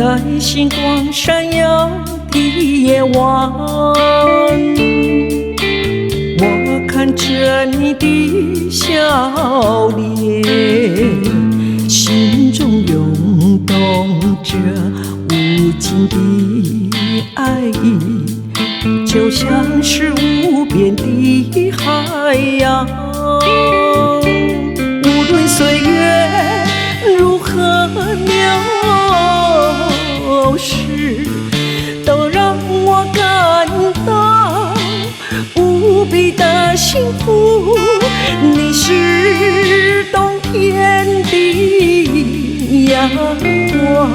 在星光闪耀的夜晚，我看着你的笑脸，心中涌动着无尽的爱意，就像是无边的海洋。无论岁月如何流逝，都让我感到无比的幸福。你是冬天的阳光，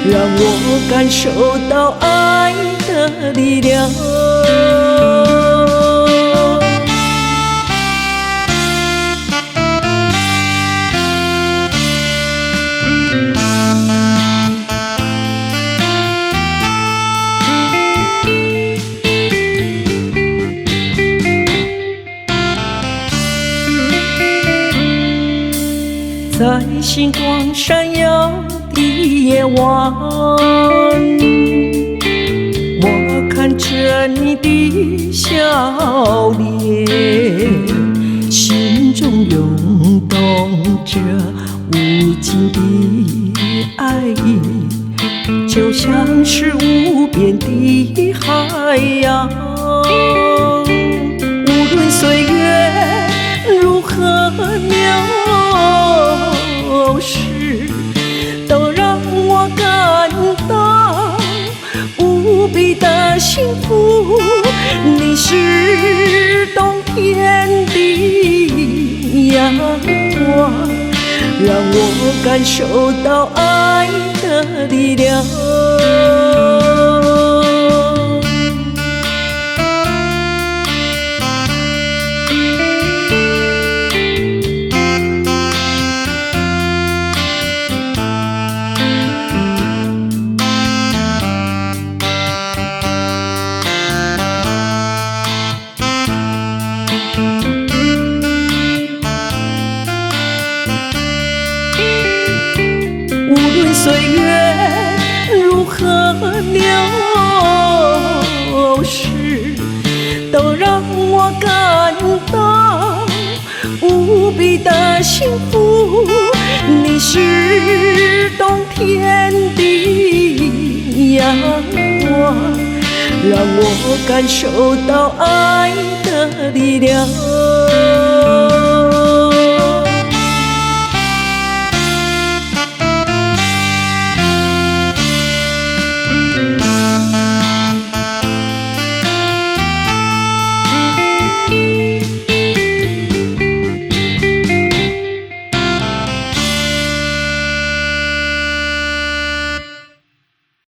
让我感受到爱的力量。在星光闪耀的夜晚，我看着你的笑脸，心中涌动着无尽的爱意，就像是无边的海洋。无论岁月如何流逝，都让我感到无比的幸福。你是冬天的阳光，让我感受到爱的力量。无论岁月如何流逝，都让我感到无比的幸福。你是冬天的阳光，让我感受到爱的力量。